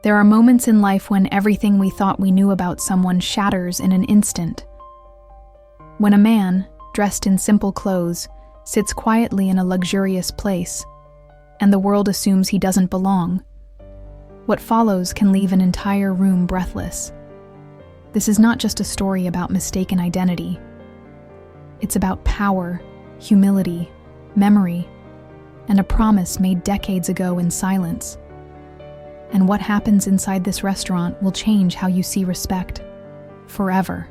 There are moments in life when everything we thought we knew about someone shatters in an instant. When a man, dressed in simple clothes, sits quietly in a luxurious place, and the world assumes he doesn't belong, what follows can leave an entire room breathless. This is not just a story about mistaken identity. It's about power, humility, memory, and a promise made decades ago in silence. And what happens inside this restaurant will change how you see respect, forever.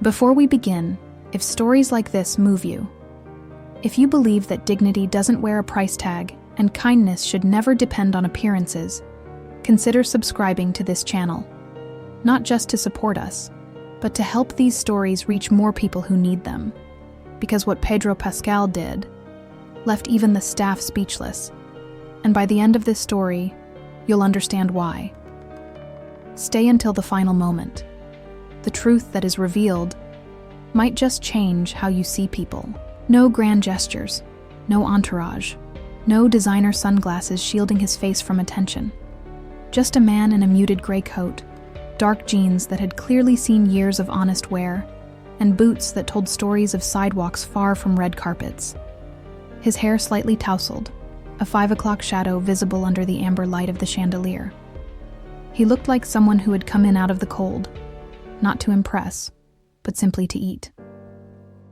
Before we begin, if stories like this move you, if you believe that dignity doesn't wear a price tag and kindness should never depend on appearances, consider subscribing to this channel, not just to support us, but to help these stories reach more people who need them. Because what Pedro Pascal did left even the staff speechless, and by the end of this story, you'll understand why. Stay until the final moment. The truth that is revealed might just change how you see people. No grand gestures, no entourage, no designer sunglasses shielding his face from attention. Just a man in a muted gray coat, dark jeans that had clearly seen years of honest wear, and boots that told stories of sidewalks far from red carpets. His hair slightly tousled, a 5 o'clock shadow visible under the amber light of the chandelier. He looked like someone who had come in out of the cold, not to impress, but simply to eat.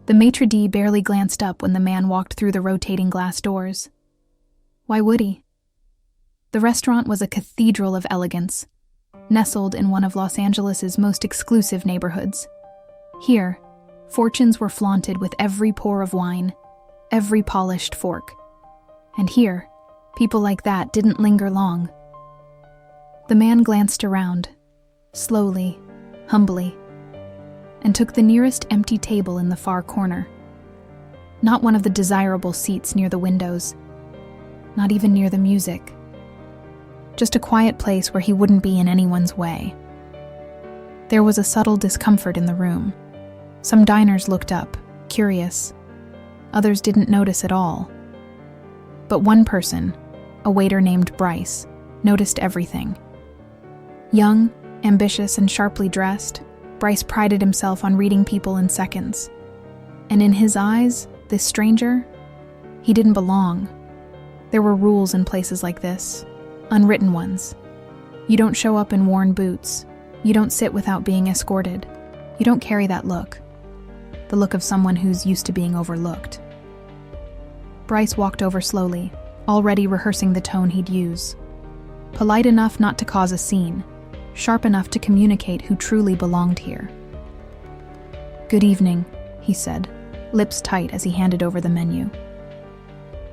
The maitre d' barely glanced up when the man walked through the rotating glass doors. Why would he? The restaurant was a cathedral of elegance, nestled in one of Los Angeles's most exclusive neighborhoods. Here, fortunes were flaunted with every pour of wine, every polished fork. And here, people like that didn't linger long. The man glanced around, slowly, humbly, and took the nearest empty table in the far corner. Not one of the desirable seats near the windows, not even near the music. Just a quiet place where he wouldn't be in anyone's way. There was a subtle discomfort in the room. Some diners looked up, curious. Others didn't notice at all. But one person, a waiter named Bryce, noticed everything. Young, ambitious, and sharply dressed, Bryce prided himself on reading people in seconds. And in his eyes, this stranger, he didn't belong. There were rules in places like this, unwritten ones. You don't show up in worn boots. You don't sit without being escorted. You don't carry that look, the look of someone who's used to being overlooked. Bryce walked over slowly, already rehearsing the tone he'd use. Polite enough not to cause a scene, sharp enough to communicate who truly belonged here. "Good evening," he said, lips tight as he handed over the menu.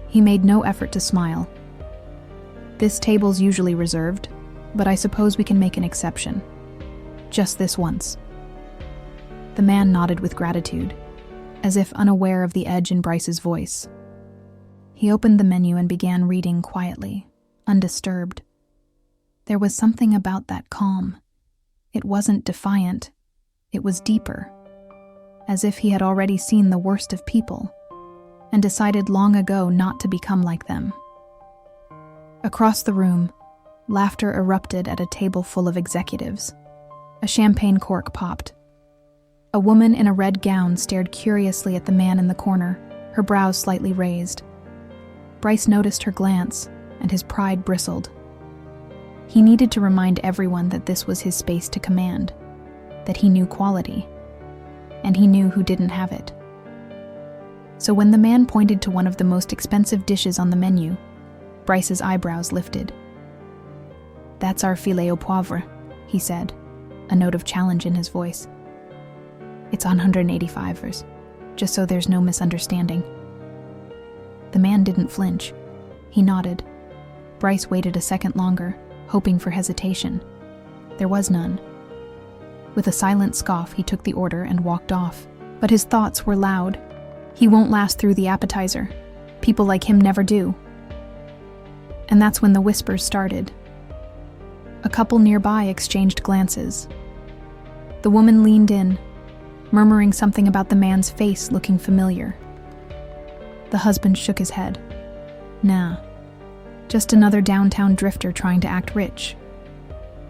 He made no effort to smile. "This table's usually reserved, but I suppose we can make an exception. Just this once." The man nodded with gratitude, as if unaware of the edge in Bryce's voice. He opened the menu and began reading quietly, undisturbed. There was something about that calm. It wasn't defiant. It was deeper, as if he had already seen the worst of people and decided long ago not to become like them. Across the room, laughter erupted at a table full of executives. A champagne cork popped. A woman in a red gown stared curiously at the man in the corner, her brows slightly raised. Bryce noticed her glance, and his pride bristled. He needed to remind everyone that this was his space to command, that he knew quality, and he knew who didn't have it. So when the man pointed to one of the most expensive dishes on the menu, Bryce's eyebrows lifted. "That's our filet au poivre," he said, a note of challenge in his voice. "It's $185, just so there's no misunderstanding." The man didn't flinch. He nodded. Bryce waited a second longer, hoping for hesitation. There was none. With a silent scoff, he took the order and walked off. But his thoughts were loud. He won't last through the appetizer. People like him never do. And that's when the whispers started. A couple nearby exchanged glances. The woman leaned in, murmuring something about the man's face looking familiar. The husband shook his head. Nah, just another downtown drifter trying to act rich.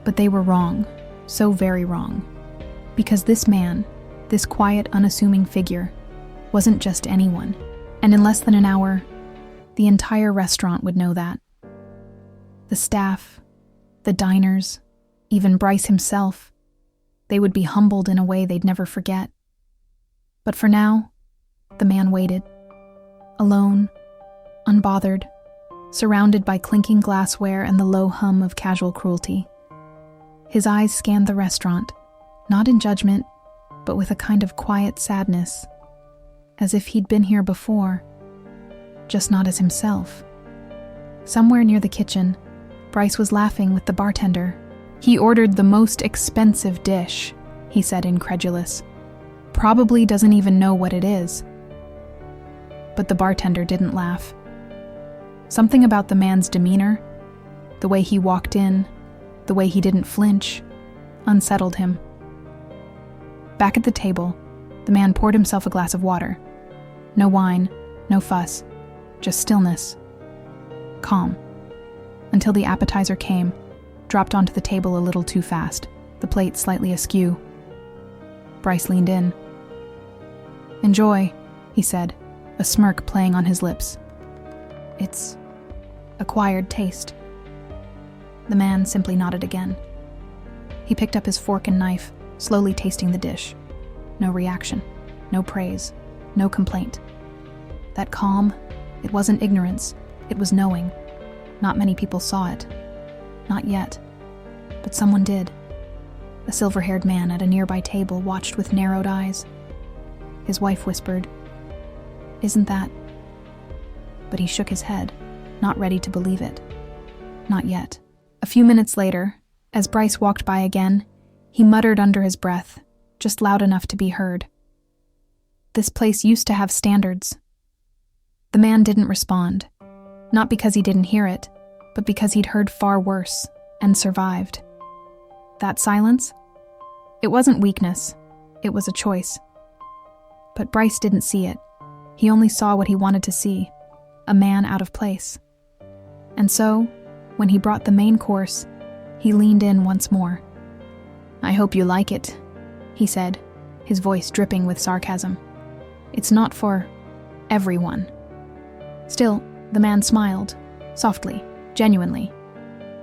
But they were wrong, so very wrong. Because this man, this quiet, unassuming figure, wasn't just anyone. And in less than an hour, the entire restaurant would know that. The staff, the diners, even Bryce himself, they would be humbled in a way they'd never forget. But for now, the man waited, alone, unbothered, surrounded by clinking glassware and the low hum of casual cruelty. His eyes scanned the restaurant, not in judgment, but with a kind of quiet sadness, as if he'd been here before, just not as himself. Somewhere near the kitchen, Bryce was laughing with the bartender. "He ordered the most expensive dish," he said, incredulous. "Probably doesn't even know what it is." But the bartender didn't laugh. Something about the man's demeanor, the way he walked in, the way he didn't flinch, unsettled him. Back at the table, the man poured himself a glass of water. No wine, no fuss, just stillness. Calm. Until the appetizer came, dropped onto the table a little too fast, the plate slightly askew. Bryce leaned in. "Enjoy," he said, a smirk playing on his lips. "It's acquired taste." The man simply nodded again. He picked up his fork and knife, slowly tasting the dish. No reaction, no praise, no complaint. That calm, it wasn't ignorance, it was knowing. Not many people saw it. Not yet. But someone did. A silver-haired man at a nearby table watched with narrowed eyes. His wife whispered, "Isn't that?" But he shook his head, not ready to believe it. Not yet. A few minutes later, as Bryce walked by again, he muttered under his breath, just loud enough to be heard. "This place used to have standards." The man didn't respond, not because he didn't hear it, but because he'd heard far worse and survived. That silence? It wasn't weakness, it was a choice. But Bryce didn't see it. He only saw what he wanted to see, a man out of place. And so, when he brought the main course, he leaned in once more. "I hope you like it," he said, his voice dripping with sarcasm. "It's not for everyone." Still, the man smiled, softly, genuinely.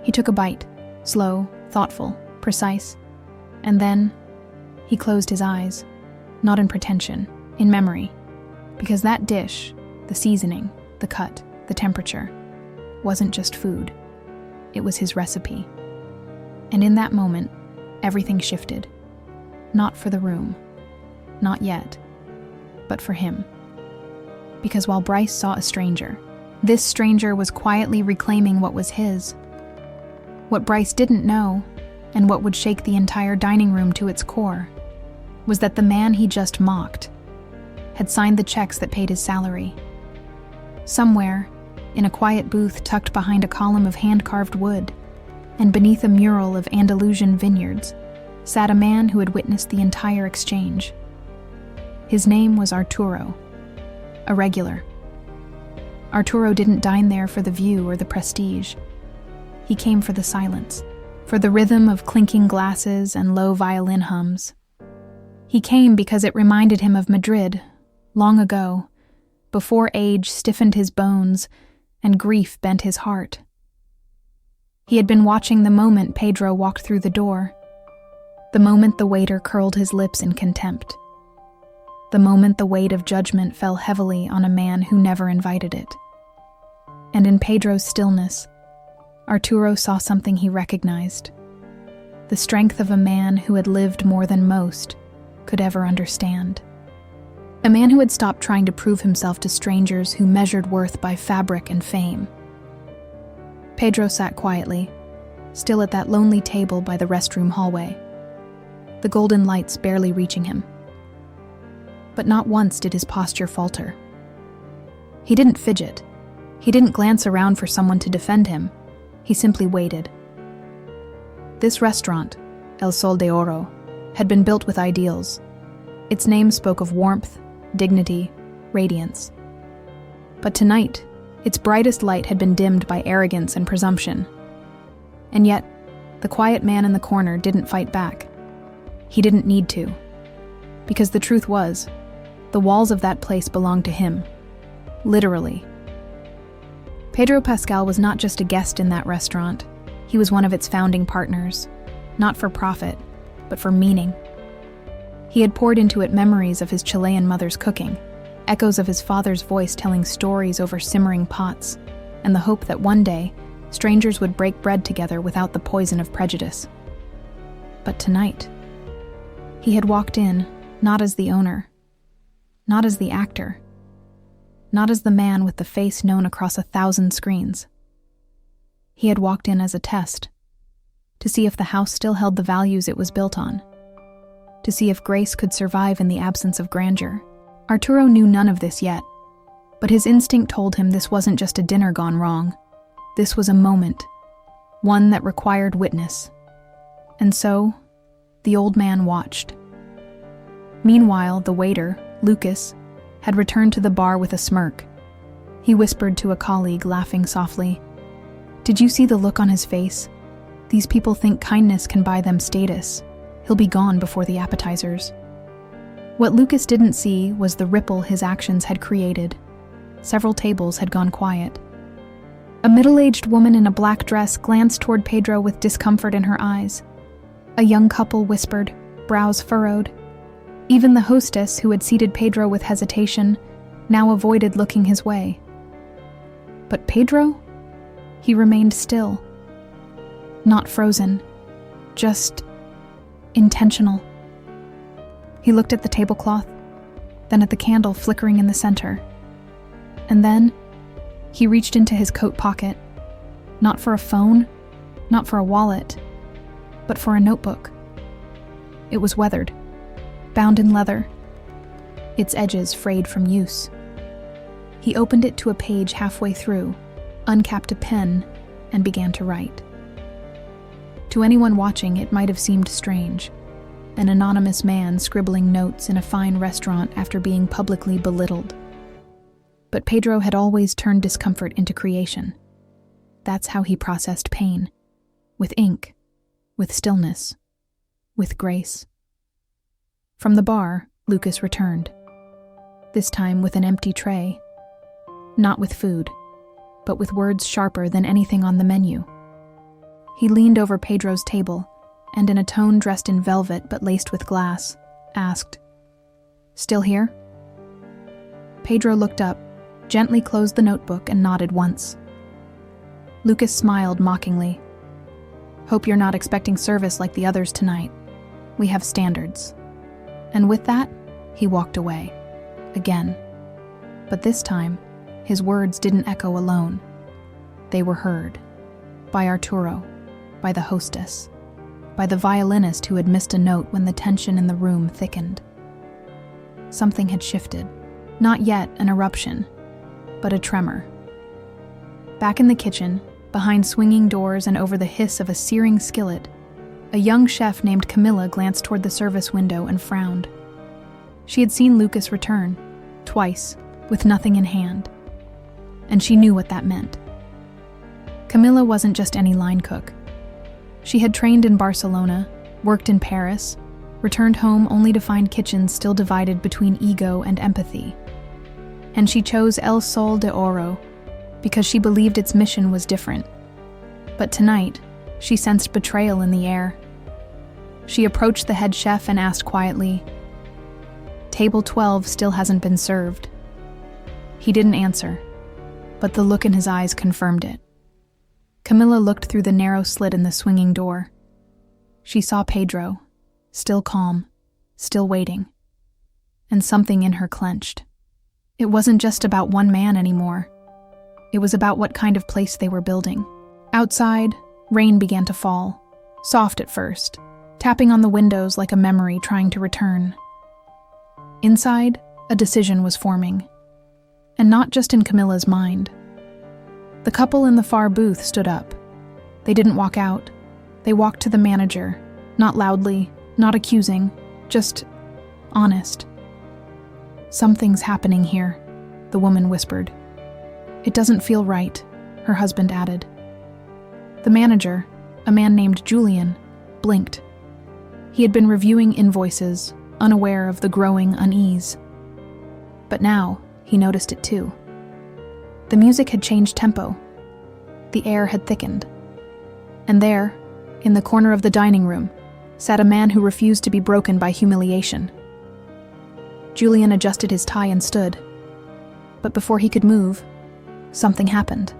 He took a bite, slow, thoughtful, precise, and then he closed his eyes, not in pretension, in memory, because that dish, the seasoning, the cut, the temperature, wasn't just food. It was his recipe. And in that moment, everything shifted. Not for the room. Not yet. But for him. Because while Bryce saw a stranger, this stranger was quietly reclaiming what was his. What Bryce didn't know, and what would shake the entire dining room to its core, was that the man he just mocked had signed the checks that paid his salary. Somewhere, in a quiet booth tucked behind a column of hand-carved wood, and beneath a mural of Andalusian vineyards, sat a man who had witnessed the entire exchange. His name was Arturo, a regular. Arturo didn't dine there for the view or the prestige. He came for the silence, for the rhythm of clinking glasses and low violin hums. He came because it reminded him of Madrid, long ago, before age stiffened his bones and grief bent his heart. He had been watching the moment Pedro walked through the door, the moment the waiter curled his lips in contempt, the moment the weight of judgment fell heavily on a man who never invited it. And in Pedro's stillness, Arturo saw something he recognized, the strength of a man who had lived more than most could ever understand. A man who had stopped trying to prove himself to strangers who measured worth by fabric and fame. Pedro sat quietly, still at that lonely table by the restroom hallway, the golden lights barely reaching him. But not once did his posture falter. He didn't fidget. He didn't glance around for someone to defend him. He simply waited. This restaurant, El Sol de Oro, had been built with ideals. Its name spoke of warmth, dignity, radiance. But tonight, its brightest light had been dimmed by arrogance and presumption. And yet, The quiet man in the corner didn't fight back. He didn't need to. Because the truth was, the walls of that place belonged to him. Literally. Pedro Pascal was not just a guest in that restaurant. He was one of its founding partners. Not for profit, but for meaning. He had poured into it memories of his Chilean mother's cooking, echoes of his father's voice telling stories over simmering pots, and the hope that one day, strangers would break bread together without the poison of prejudice. But tonight, he had walked in, not as the owner, not as the actor, not as the man with the face known across 1,000 screens. He had walked in as a test, to see if the house still held the values it was built on, to see if grace could survive in the absence of grandeur. Arturo knew none of this yet, but his instinct told him this wasn't just a dinner gone wrong. This was a moment, one that required witness. And so, the old man watched. Meanwhile, the waiter, Lucas, had returned to the bar with a smirk. He whispered to a colleague, laughing softly, "Did you see the look on his face? These people think kindness can buy them status. He'll be gone before the appetizers." What Lucas didn't see was the ripple his actions had created. Several tables had gone quiet. A middle-aged woman in a black dress glanced toward Pedro with discomfort in her eyes. A young couple whispered, brows furrowed. Even the hostess, who had seated Pedro with hesitation, now avoided looking his way. But Pedro? He remained still. Not frozen, just intentional. He looked at the tablecloth, then at the candle flickering in the center. And then, he reached into his coat pocket, not for a phone, not for a wallet, but for a notebook. It was weathered, bound in leather, its edges frayed from use. He opened it to a page halfway through, uncapped a pen, and began to write. To anyone watching, it might have seemed strange. An anonymous man scribbling notes in a fine restaurant after being publicly belittled. But Pedro had always turned discomfort into creation. That's how he processed pain. With ink, with stillness, with grace. From the bar, Lucas returned. This time with an empty tray. Not with food, but with words sharper than anything on the menu. He leaned over Pedro's table, and in a tone dressed in velvet but laced with glass, asked, "Still here?" Pedro looked up, gently closed the notebook, and nodded once. Lucas smiled mockingly. "Hope you're not expecting service like the others tonight. We have standards." And with that, he walked away. Again. But this time, his words didn't echo alone. They were heard. By Arturo, by the hostess, by the violinist who had missed a note when the tension in the room thickened. Something had shifted. Not yet an eruption, but a tremor. Back in the kitchen, behind swinging doors and over the hiss of a searing skillet, a young chef named Camilla glanced toward the service window and frowned. She had seen Lucas return, twice, with nothing in hand. And she knew what that meant. Camilla wasn't just any line cook. She had trained in Barcelona, worked in Paris, returned home only to find kitchens still divided between ego and empathy. And she chose El Sol de Oro because she believed its mission was different. But tonight, she sensed betrayal in the air. She approached the head chef and asked quietly, "Table 12 still hasn't been served." He didn't answer, but the look in his eyes confirmed it. Camilla looked through the narrow slit in the swinging door. She saw Pedro, still calm, still waiting, and something in her clenched. It wasn't just about one man anymore. It was about what kind of place they were building. Outside, rain began to fall, soft at first, tapping on the windows like a memory trying to return. Inside, a decision was forming. And not just in Camilla's mind. The couple in the far booth stood up. They didn't walk out. They walked to the manager, not loudly, not accusing, just honest. "Something's happening here," the woman whispered. "It doesn't feel right," her husband added. The manager, a man named Julian, blinked. He had been reviewing invoices, unaware of the growing unease. But now, he noticed it too. The music had changed tempo. The air had thickened. And there, in the corner of the dining room, sat a man who refused to be broken by humiliation. Julian adjusted his tie and stood. But before he could move, something happened.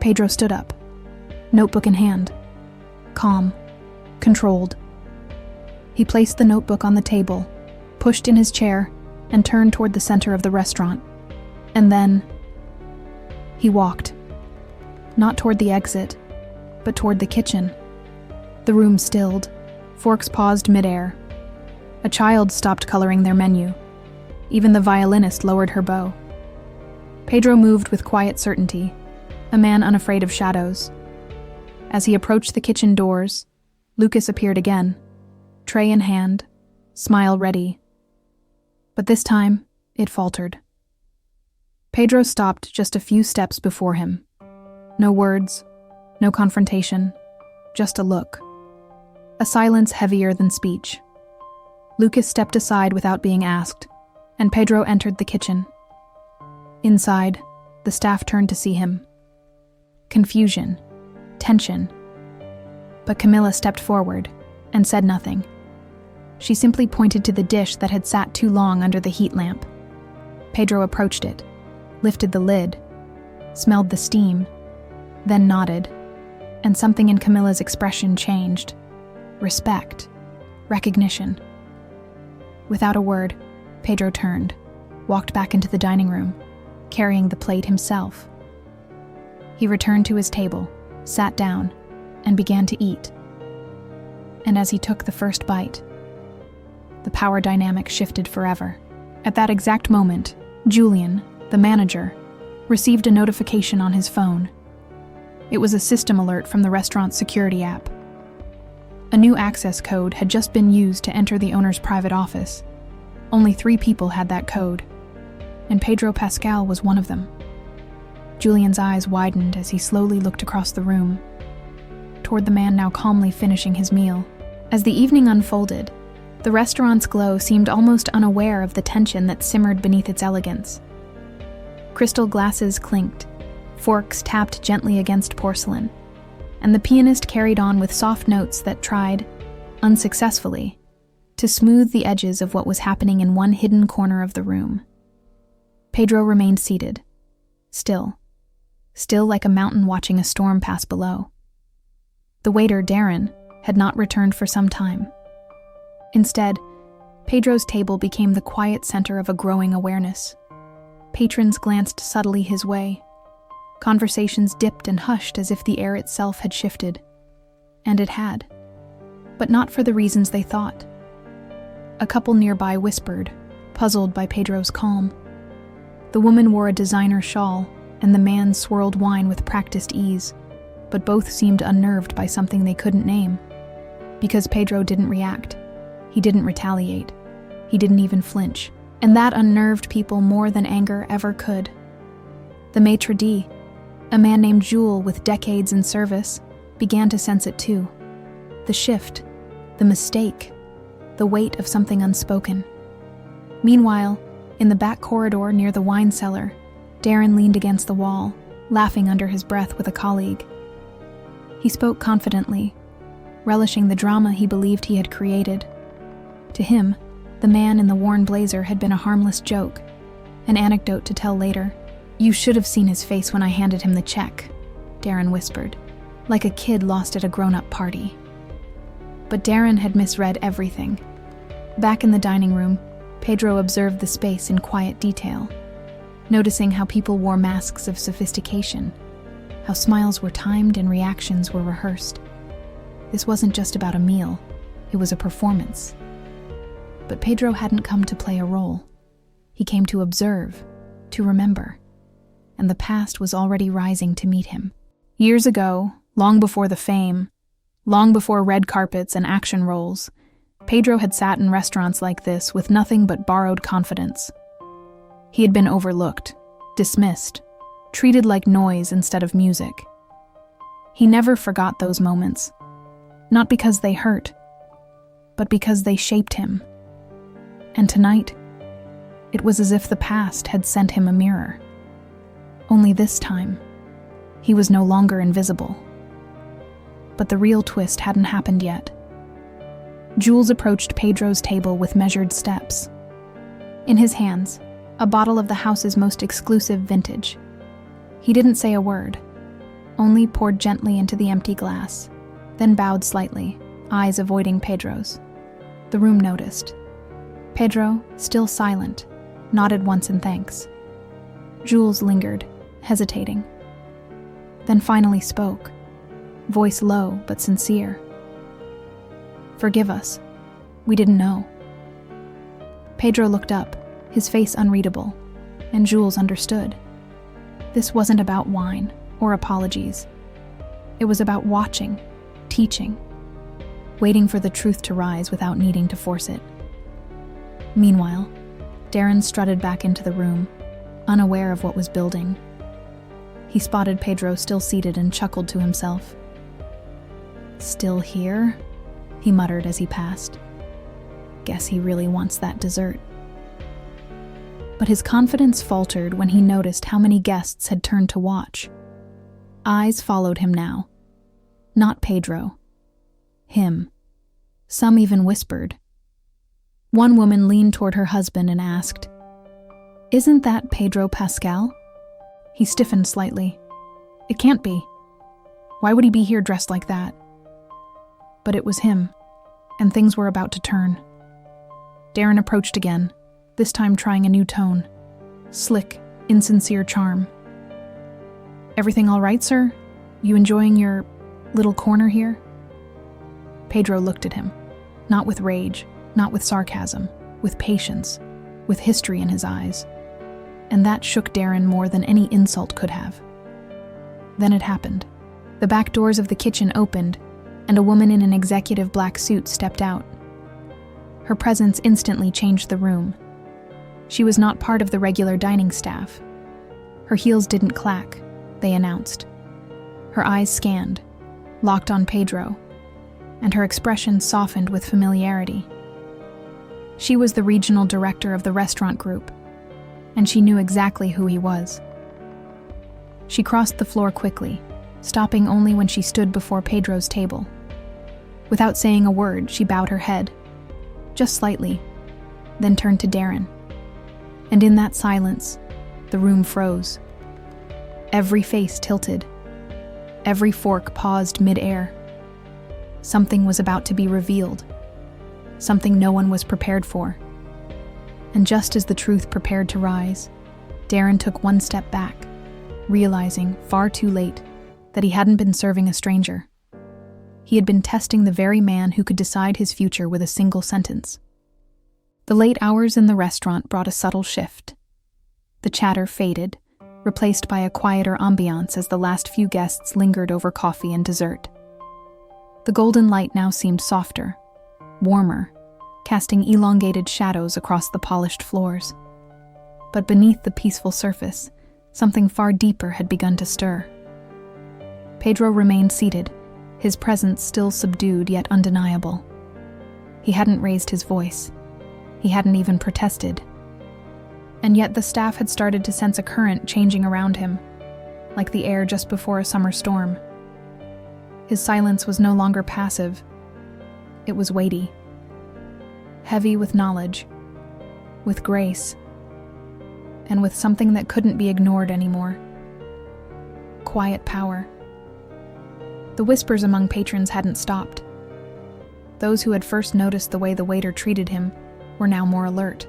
Pedro stood up, notebook in hand, calm, controlled. He placed the notebook on the table, pushed in his chair, and turned toward the center of the restaurant. And then, he walked. Not toward the exit, but toward the kitchen. The room stilled, forks paused midair. A child stopped coloring their menu. Even the violinist lowered her bow. Pedro moved with quiet certainty, a man unafraid of shadows. As he approached the kitchen doors, Lucas appeared again, tray in hand, smile ready. But this time, it faltered. Pedro stopped just a few steps before him. No words, no confrontation, just a look. A silence heavier than speech. Lucas stepped aside without being asked, and Pedro entered the kitchen. Inside, the staff turned to see him. Confusion, tension. But Camilla stepped forward and said nothing. She simply pointed to the dish that had sat too long under the heat lamp. Pedro approached it, lifted the lid, smelled the steam, then nodded, and something in Camilla's expression changed. Respect, recognition. Without a word, Pedro turned, walked back into the dining room, carrying the plate himself. He returned to his table, sat down, and began to eat. And as he took the first bite, the power dynamic shifted forever. At that exact moment, Julian, the manager, received a notification on his phone. It was a system alert from the restaurant's security app. A new access code had just been used to enter the owner's private office. Only 3 people had that code, and Pedro Pascal was one of them. Julian's eyes widened as he slowly looked across the room, toward the man now calmly finishing his meal. As the evening unfolded, the restaurant's glow seemed almost unaware of the tension that simmered beneath its elegance. Crystal glasses clinked, forks tapped gently against porcelain, and the pianist carried on with soft notes that tried, unsuccessfully, to smooth the edges of what was happening in one hidden corner of the room. Pedro remained seated, still like a mountain watching a storm pass below. The waiter, Darren, had not returned for some time. Instead, Pedro's table became the quiet center of a growing awareness. Patrons glanced subtly his way. Conversations dipped and hushed as if the air itself had shifted. And it had. But not for the reasons they thought. A couple nearby whispered, puzzled by Pedro's calm. The woman wore a designer shawl, and the man swirled wine with practiced ease, but both seemed unnerved by something they couldn't name. Because Pedro didn't react. He didn't retaliate. He didn't even flinch. And that unnerved people more than anger ever could. The maitre d', a man named Jules with decades in service, began to sense it too. The shift, the mistake, the weight of something unspoken. Meanwhile, in the back corridor near the wine cellar, Darren leaned against the wall, laughing under his breath with a colleague. He spoke confidently, relishing the drama he believed he had created. To him, the man in the worn blazer had been a harmless joke, an anecdote to tell later. "You should have seen his face when I handed him the check," Darren whispered, like a kid lost at a grown-up party. But Darren had misread everything. Back in the dining room, Pedro observed the space in quiet detail, noticing how people wore masks of sophistication, how smiles were timed and reactions were rehearsed. This wasn't just about a meal, it was a performance. But Pedro hadn't come to play a role. He came to observe, to remember, and the past was already rising to meet him. Years ago, long before the fame, long before red carpets and action roles, Pedro had sat in restaurants like this with nothing but borrowed confidence. He had been overlooked, dismissed, treated like noise instead of music. He never forgot those moments, not because they hurt, but because they shaped him. And tonight, it was as if the past had sent him a mirror. Only this time, he was no longer invisible. But the real twist hadn't happened yet. Jules approached Pedro's table with measured steps. In his hands, a bottle of the house's most exclusive vintage. He didn't say a word, only poured gently into the empty glass, then bowed slightly, eyes avoiding Pedro's. The room noticed. Pedro, still silent, nodded once in thanks. Jules lingered, hesitating. Then finally spoke, voice low but sincere. "Forgive us. We didn't know." Pedro looked up, his face unreadable, and Jules understood. This wasn't about wine or apologies. It was about watching, teaching, waiting for the truth to rise without needing to force it. Meanwhile, Darren strutted back into the room, unaware of what was building. He spotted Pedro still seated and chuckled to himself. "Still here?" he muttered as he passed. "Guess he really wants that dessert." But his confidence faltered when he noticed how many guests had turned to watch. Eyes followed him now. Not Pedro. Him. Some even whispered. One woman leaned toward her husband and asked, "Isn't that Pedro Pascal?" He stiffened slightly. "It can't be. Why would he be here dressed like that?" But it was him, and things were about to turn. Darren approached again, this time trying a new tone. Slick, insincere charm. "Everything all right, sir? You enjoying your little corner here?" Pedro looked at him, not with rage, not with sarcasm, with patience, with history in his eyes. And that shook Darren more than any insult could have. Then it happened. The back doors of the kitchen opened, and a woman in an executive black suit stepped out. Her presence instantly changed the room. She was not part of the regular dining staff. Her heels didn't clack, they announced. Her eyes scanned, locked on Pedro, and her expression softened with familiarity. She was the regional director of the restaurant group, and she knew exactly who he was. She crossed the floor quickly, stopping only when she stood before Pedro's table. Without saying a word, she bowed her head, just slightly, then turned to Darren. And in that silence, the room froze. Every face tilted. Every fork paused mid-air. Something was about to be revealed. Something no one was prepared for. And just as the truth prepared to rise, Darren took one step back, realizing, far too late, that he hadn't been serving a stranger. He had been testing the very man who could decide his future with a single sentence. The late hours in the restaurant brought a subtle shift. The chatter faded, replaced by a quieter ambiance as the last few guests lingered over coffee and dessert. The golden light now seemed softer, warmer, casting elongated shadows across the polished floors. But beneath the peaceful surface, something far deeper had begun to stir. Pedro remained seated, his presence still subdued yet undeniable. He hadn't raised his voice. He hadn't even protested. And yet the staff had started to sense a current changing around him, like the air just before a summer storm. His silence was no longer passive. It was weighty. Heavy with knowledge, with grace, and with something that couldn't be ignored anymore. Quiet power. The whispers among patrons hadn't stopped. Those who had first noticed the way the waiter treated him were now more alert.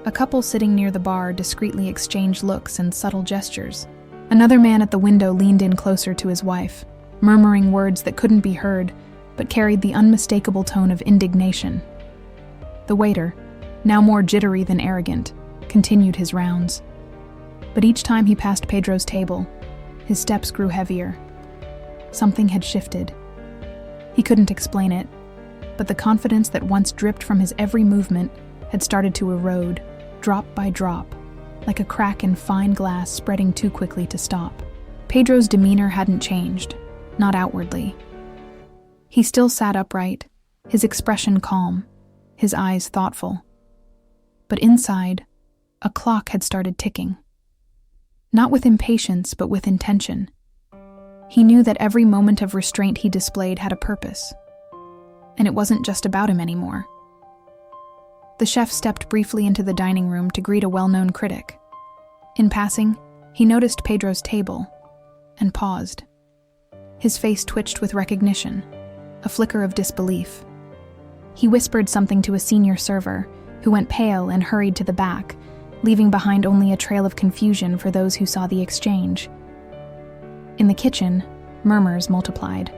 A couple sitting near the bar discreetly exchanged looks and subtle gestures. Another man at the window leaned in closer to his wife, murmuring words that couldn't be heard, but carried the unmistakable tone of indignation. The waiter, now more jittery than arrogant, continued his rounds. But each time he passed Pedro's table, his steps grew heavier. Something had shifted. He couldn't explain it, but the confidence that once dripped from his every movement had started to erode, drop by drop, like a crack in fine glass spreading too quickly to stop. Pedro's demeanor hadn't changed, not outwardly. He still sat upright, his expression calm, his eyes thoughtful. But inside, a clock had started ticking. Not with impatience, but with intention. He knew that every moment of restraint he displayed had a purpose. And it wasn't just about him anymore. The chef stepped briefly into the dining room to greet a well-known critic. In passing, he noticed Pedro's table and paused. His face twitched with recognition, a flicker of disbelief. He whispered something to a senior server, who went pale and hurried to the back, leaving behind only a trail of confusion for those who saw the exchange. In the kitchen, murmurs multiplied.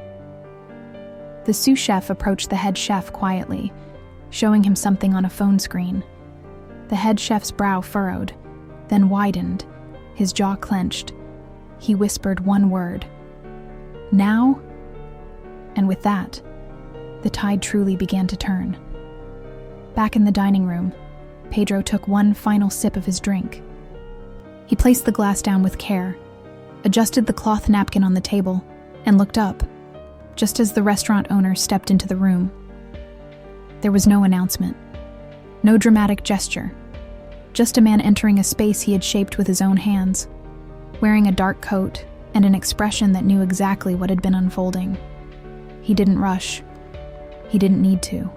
The sous chef approached the head chef quietly, showing him something on a phone screen. The head chef's brow furrowed, then widened, his jaw clenched. He whispered one word. "Now?" And with that, the tide truly began to turn. Back in the dining room, Pedro took one final sip of his drink. He placed the glass down with care, adjusted the cloth napkin on the table, and looked up, just as the restaurant owner stepped into the room. There was no announcement, no dramatic gesture, just a man entering a space he had shaped with his own hands, wearing a dark coat and an expression that knew exactly what had been unfolding. He didn't rush. He didn't need to.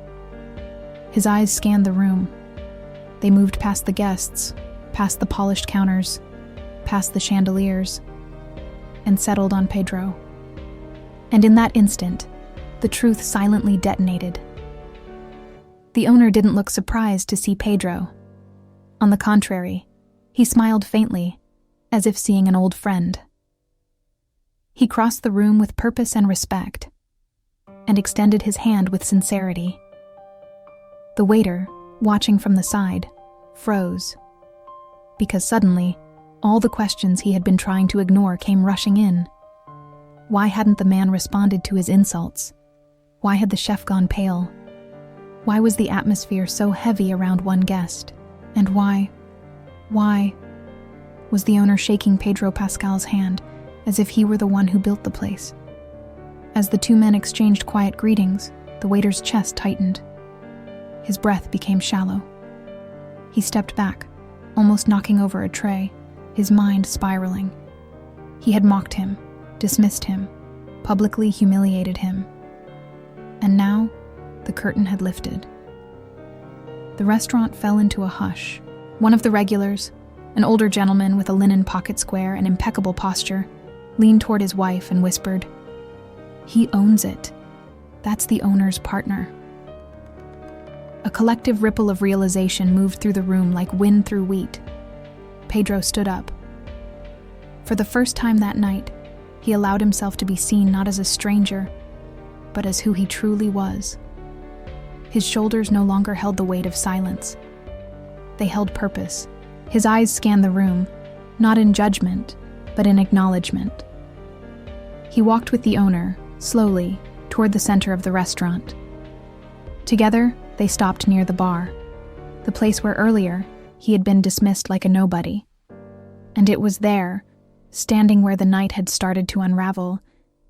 His eyes scanned the room. They moved past the guests, past the polished counters, past the chandeliers, and settled on Pedro. And in that instant, the truth silently detonated. The owner didn't look surprised to see Pedro. On the contrary, he smiled faintly, as if seeing an old friend. He crossed the room with purpose and respect, and extended his hand with sincerity. The waiter, watching from the side, froze, because suddenly, all the questions he had been trying to ignore came rushing in. Why hadn't the man responded to his insults? Why had the chef gone pale? Why was the atmosphere so heavy around one guest? And why was the owner shaking Pedro Pascal's hand as if he were the one who built the place? As the two men exchanged quiet greetings, the waiter's chest tightened. His breath became shallow. He stepped back, almost knocking over a tray, his mind spiraling. He had mocked him, dismissed him, publicly humiliated him. And now, the curtain had lifted. The restaurant fell into a hush. One of the regulars, an older gentleman with a linen pocket square and impeccable posture, leaned toward his wife and whispered, "He owns it. That's the owner's partner." A collective ripple of realization moved through the room like wind through wheat. Pedro stood up. For the first time that night, he allowed himself to be seen not as a stranger, but as who he truly was. His shoulders no longer held the weight of silence. They held purpose. His eyes scanned the room, not in judgment, but in acknowledgement. He walked with the owner, slowly, toward the center of the restaurant. Together, they stopped near the bar, the place where earlier he had been dismissed like a nobody. And it was there, standing where the night had started to unravel,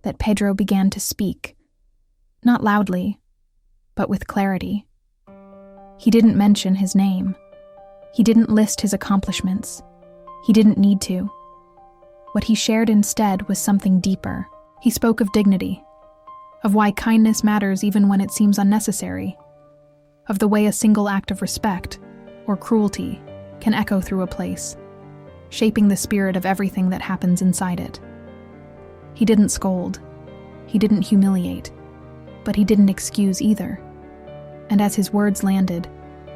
that Pedro began to speak. Not loudly, but with clarity. He didn't mention his name. He didn't list his accomplishments. He didn't need to. What he shared instead was something deeper. He spoke of dignity, of why kindness matters even when it seems unnecessary, of the way a single act of respect, or cruelty, can echo through a place, shaping the spirit of everything that happens inside it. He didn't scold. He didn't humiliate. But he didn't excuse either. And as his words landed,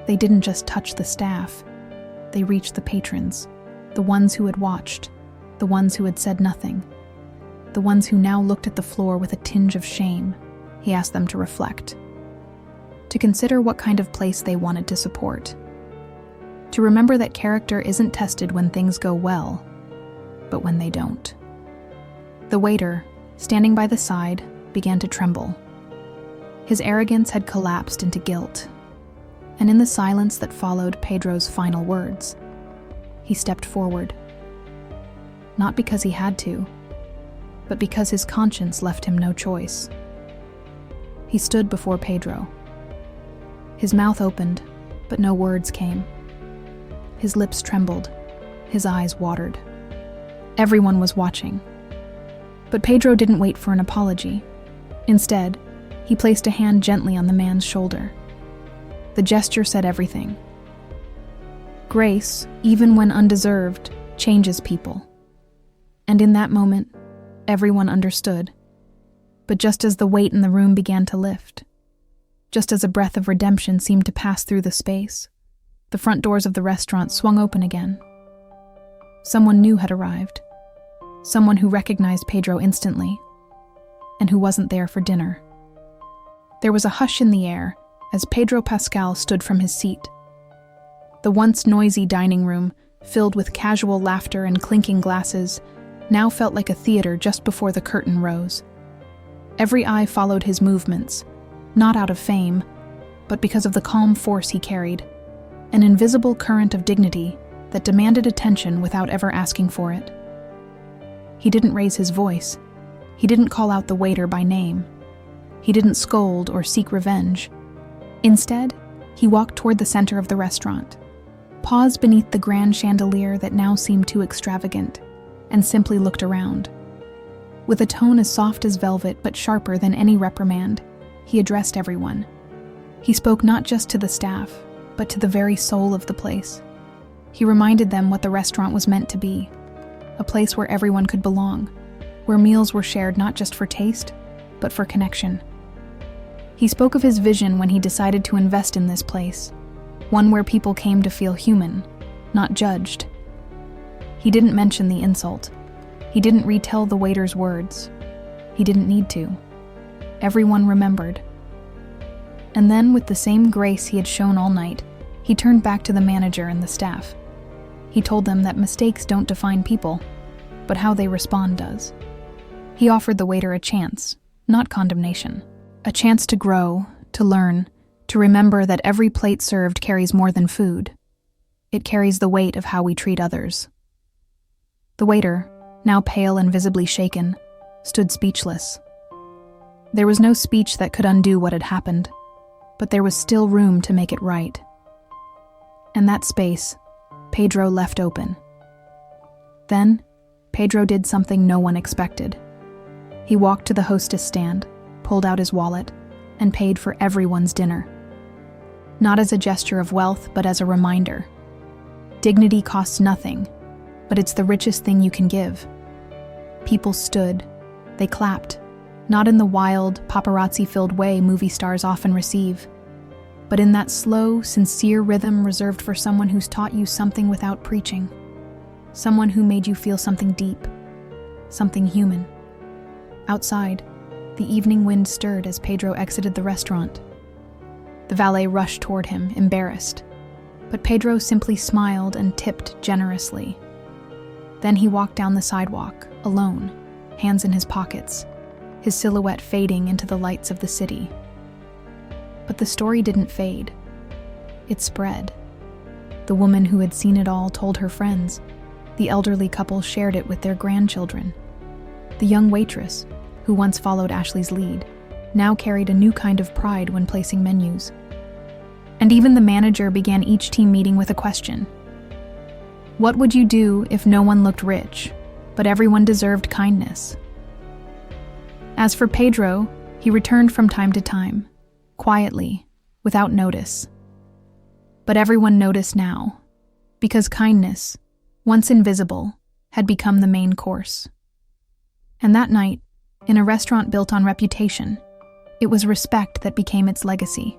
they didn't just touch the staff. They reached the patrons, the ones who had watched, the ones who had said nothing, the ones who now looked at the floor with a tinge of shame. He asked them to reflect, to consider what kind of place they wanted to support, to remember that character isn't tested when things go well, but when they don't. The waiter, standing by the side, began to tremble. His arrogance had collapsed into guilt, and in the silence that followed Pedro's final words, he stepped forward. Not because he had to, but because his conscience left him no choice. He stood before Pedro. His mouth opened, but no words came. His lips trembled, his eyes watered. Everyone was watching. But Pedro didn't wait for an apology. Instead, he placed a hand gently on the man's shoulder. The gesture said everything. Grace, even when undeserved, changes people. And in that moment, everyone understood. But just as the weight in the room began to lift, just as a breath of redemption seemed to pass through the space, the front doors of the restaurant swung open again. Someone new had arrived. Someone who recognized Pedro instantly, and who wasn't there for dinner. There was a hush in the air as Pedro Pascal stood from his seat. The once noisy dining room, filled with casual laughter and clinking glasses, now felt like a theater just before the curtain rose. Every eye followed his movements, not out of fame, but because of the calm force he carried, an invisible current of dignity that demanded attention without ever asking for it. He didn't raise his voice. He didn't call out the waiter by name. He didn't scold or seek revenge. Instead, he walked toward the center of the restaurant, paused beneath the grand chandelier that now seemed too extravagant, and simply looked around. With a tone as soft as velvet but sharper than any reprimand, he addressed everyone. He spoke not just to the staff, but to the very soul of the place. He reminded them what the restaurant was meant to be, a place where everyone could belong, where meals were shared not just for taste, but for connection. He spoke of his vision when he decided to invest in this place, one where people came to feel human, not judged. He didn't mention the insult. He didn't retell the waiter's words. He didn't need to. Everyone remembered. And then, with the same grace he had shown all night, he turned back to the manager and the staff. He told them that mistakes don't define people, but how they respond does. He offered the waiter a chance, not condemnation. A chance to grow, to learn, to remember that every plate served carries more than food. It carries the weight of how we treat others. The waiter, now pale and visibly shaken, stood speechless. There was no speech that could undo what had happened, but there was still room to make it right. And that space, Pedro left open. Then, Pedro did something no one expected. He walked to the hostess stand, pulled out his wallet, and paid for everyone's dinner. Not as a gesture of wealth, but as a reminder. Dignity costs nothing, but it's the richest thing you can give. People stood. They clapped, not in the wild, paparazzi-filled way movie stars often receive, but in that slow, sincere rhythm reserved for someone who's taught you something without preaching. Someone who made you feel something deep, something human. Outside, the evening wind stirred as Pedro exited the restaurant. The valet rushed toward him, embarrassed, but Pedro simply smiled and tipped generously. Then he walked down the sidewalk, alone, hands in his pockets, his silhouette fading into the lights of the city. But the story didn't fade. It spread. The woman who had seen it all told her friends. The elderly couple shared it with their grandchildren. The young waitress, who once followed Ashley's lead, now carried a new kind of pride when placing menus. And even the manager began each team meeting with a question. What would you do if no one looked rich, but everyone deserved kindness? As for Pedro, he returned from time to time, quietly, without notice. But everyone noticed now, because kindness, once invisible, had become the main course. And that night, in a restaurant built on reputation, it was respect that became its legacy.